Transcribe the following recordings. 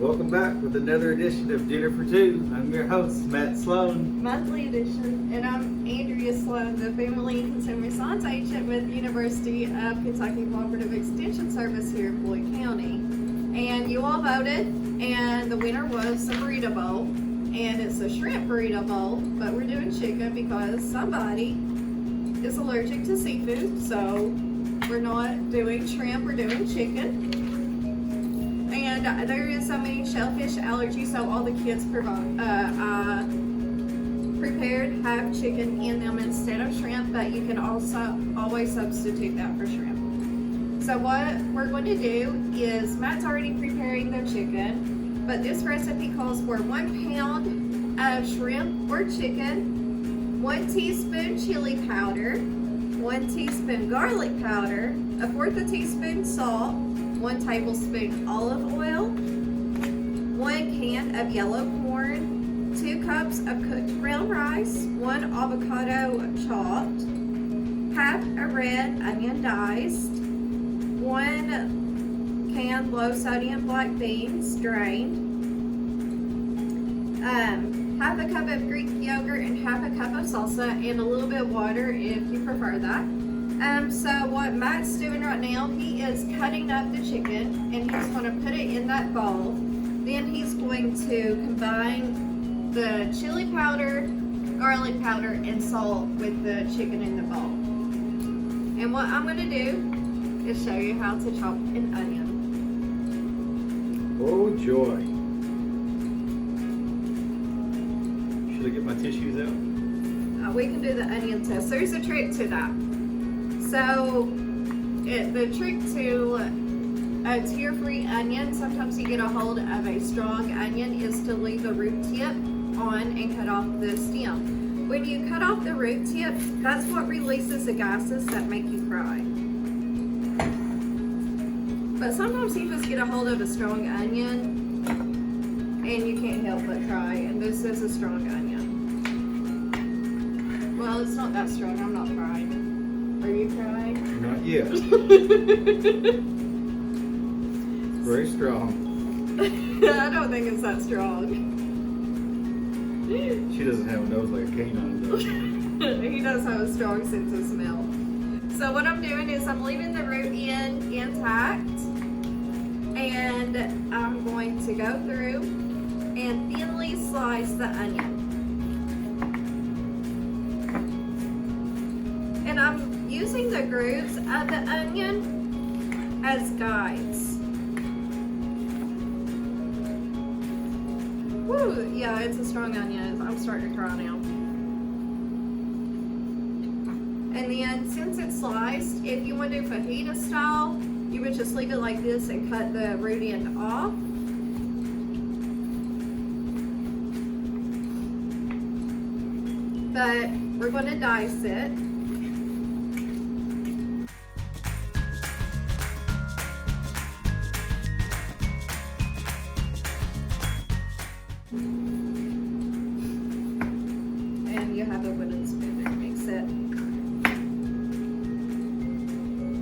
Welcome back with another edition of Dinner for Two. I'm your host, Matt Sloan. Monthly edition, and I'm Andrea Sloan, the Family and Consumer Science Agent with University of Kentucky Cooperative Extension Service here in Floyd County. And you all voted, and the winner was the burrito bowl, and it's a shrimp burrito bowl, but we're doing chicken because somebody is allergic to seafood, so we're not doing shrimp, we're doing chicken. And there is so many shellfish allergies, so all the kids prepared have chicken in them instead of shrimp, but you can also always substitute that for shrimp. So what we're going to do is, Matt's already preparing the chicken, but this recipe calls for 1 pound of shrimp or chicken, 1 teaspoon chili powder, 1 teaspoon garlic powder, 1/4 teaspoon salt, 1 tablespoon olive oil, 1 can of yellow corn, 2 cups of cooked brown rice, 1 avocado chopped, half a red onion diced, 1 can low sodium black beans drained, half a cup of Greek yogurt and half a cup of salsa, and a little bit of water if you prefer that. So what Matt's doing right now, he is cutting up the chicken and he's going to put it in that bowl. Then he's going to combine the chili powder, garlic powder, and salt with the chicken in the bowl. And what I'm going to do is show you how to chop an onion. Oh joy. Should I get my tissues out? We can do the onion test. There's a trick to that. So, the trick to a tear-free onion, sometimes you get a hold of a strong onion, is to leave the root tip on and cut off the stem. When you cut off the root tip, that's what releases the gases that make you cry. But sometimes you just get a hold of a strong onion and you can't help but cry, and this is a strong onion. Well, it's not that strong, I'm not crying. Are you crying? Not yet. It's very strong. I don't think it's that strong. She doesn't have a nose like a canine though. He does have a strong sense of smell. So what I'm doing is I'm leaving the root end intact, and I'm going to go through and thinly slice the onion. And I'm using the grooves of the onion as guides. Woo, yeah, it's a strong onion. I'm starting to cry now. And then, since it's sliced, if you want to do fajita style, you would just leave it like this and cut the root end off. But we're going to dice it. And you have a wooden spoon to mix it.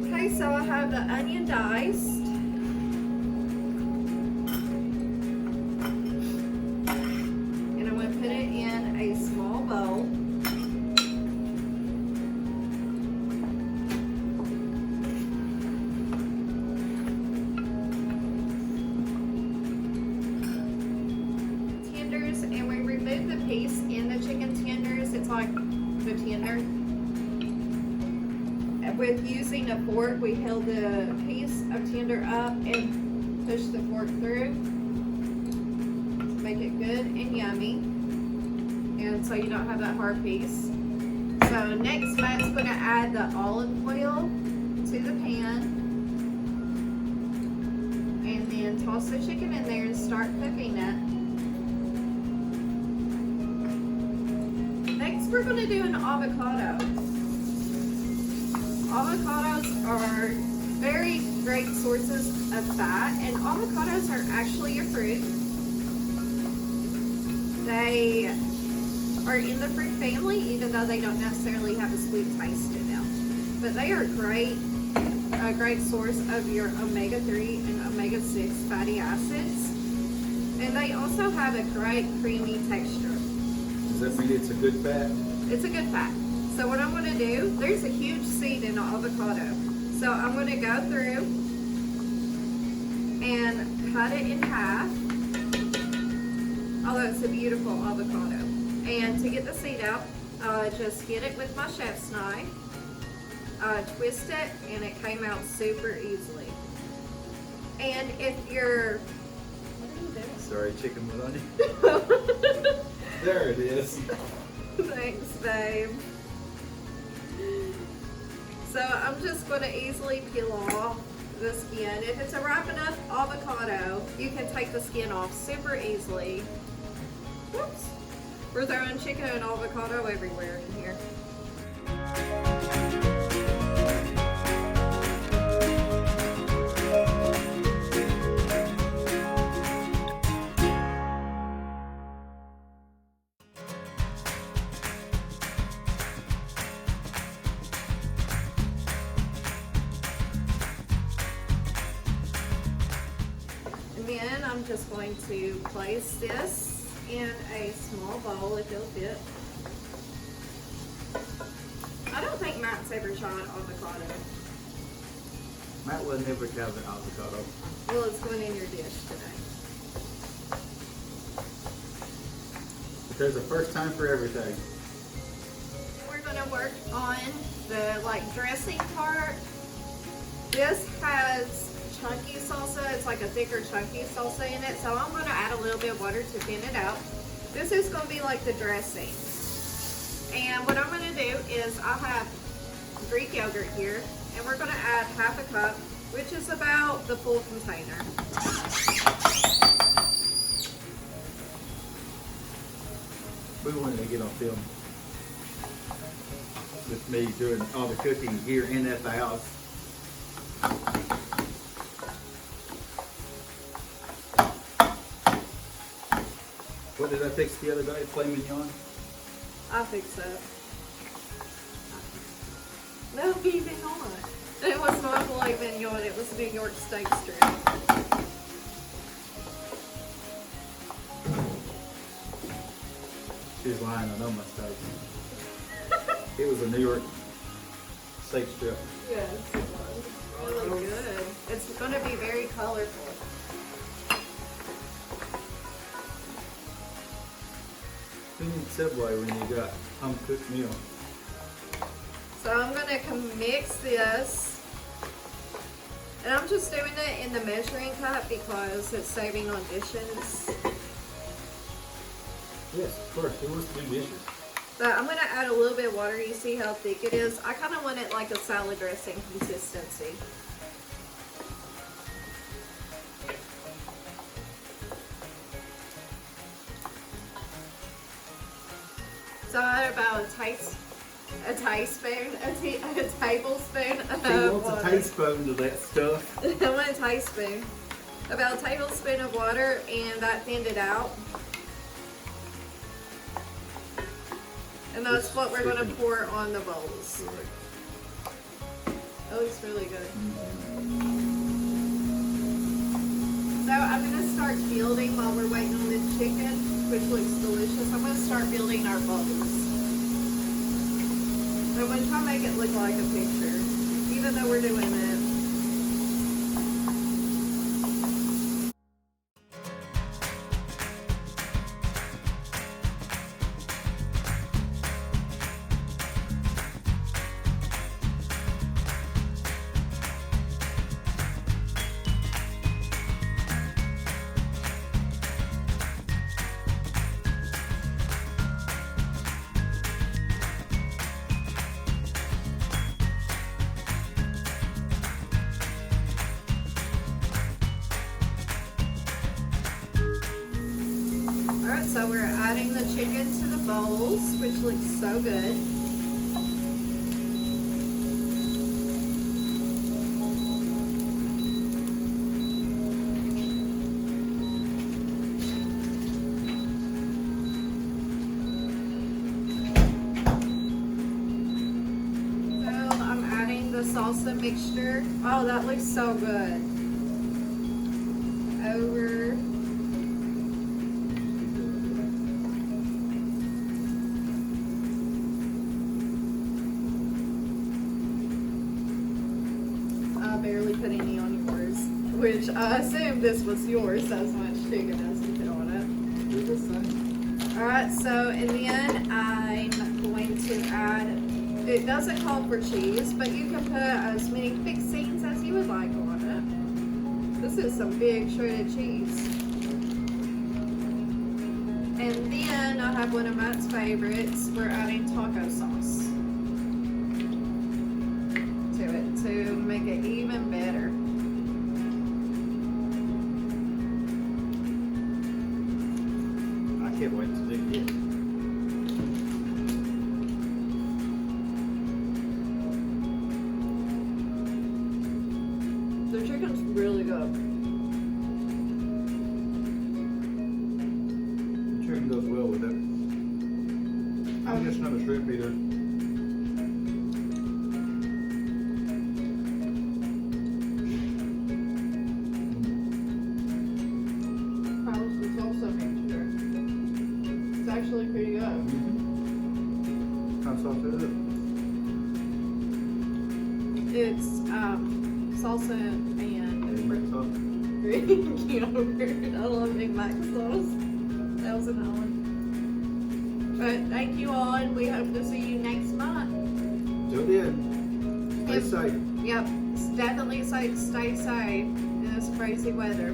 Okay, so I have the onion diced. And I'm going to put it in a small bowl. And we remove the piece in the chicken tenders. It's like the tender. With using a fork, we held the piece of tender up and push the fork through to make it good and yummy, and so you don't have that hard piece. So next, Matt's going to add the olive oil to the pan, and then toss the chicken in there and start cooking it. We're going to do an avocado. Avocados are very great sources of fat, and avocados are actually a fruit. They are in the fruit family, even though they don't necessarily have a sweet taste to them. But they are a great source of your omega-3 and omega-6 fatty acids. And they also have a great creamy texture. Does that mean it's a good fat? It's a good fat. So what I'm going to do, there's a huge seed in the avocado. So I'm going to go through and cut it in half. Although it's a beautiful avocado. And to get the seed out, just get it with my chef's knife, twist it, and it came out super easily. And if you're, Sorry, chicken was on you. There it is. thanks, babe. So I'm just going to easily peel off the skin. If it's a ripe enough avocado, you can take the skin off super easily. Whoops. We're throwing chicken and avocado everywhere in here. And then I'm just going to place this in a small bowl if it'll fit. I don't think Matt's ever tried avocado. Matt will never have an avocado. Well, it's going in your dish today. But there's a first time for everything. We're going to work on the dressing part. This has chunky salsa. It's like a thicker chunky salsa in it. So I'm going to add a little bit of water to thin it out. This is going to be like the dressing. And what I'm going to do is I have Greek yogurt here. And we're going to add half a cup, which is about the full container. We wanted to get on film with me doing all the cooking here and at the house. What did I fix the other day? Filet mignon? I'll fix that. No, beef mignon. It was not filet mignon, it was New York steak strip. She's lying, I know my steak. It was a New York steak strip. Yes, it was. It looked good. It's going to be very colorful. Who needs Subway when you got home cooked meal? So I'm going to mix this. And I'm just doing it in the measuring cup because it's saving on dishes. Yes, of course. Who wants to do dishes? But I'm going to add a little bit of water. You see how thick it is? I kind of want it like a salad dressing consistency. So I add about a tablespoon She of wants water. a teaspoon of that stuff. I want a teaspoon. About a tablespoon of water, and that thinned it out. And that's what we're going to pour on the bowls. It looks really good. So I'm going to start building while we're waiting on the chicken, which looks delicious. I'm going to start building our bowls. I'm going to try to make it look like a picture, even though we're doing it. Alright, so we're adding the chicken to the bowls, which looks so good. So I'm adding the salsa mixture. Oh, that looks so good. Over put any on yours, which I assume this was yours. That's much chicken as you put on it. Do this thing. All right, so and then I'm going to add. It doesn't call for cheese, but you can put as many fixings as you would like on it. This is some big shredded cheese. And then I have one of Matt's favorites. We're adding taco sauce to it to make it even better. I can't wait to dig it. The chicken's really good. Chicken goes well with it. I'm just not a shrimp eater. How's the salsa mixture? It's actually pretty good. How soft is it? It's salsa and Green sauce? Greek yogurt. I love Big Mac sauce. That was another one. But thank you all, and we hope to see you next month. Till then, stay Yep. safe. Yep, it's definitely safe. Stay safe in this crazy weather.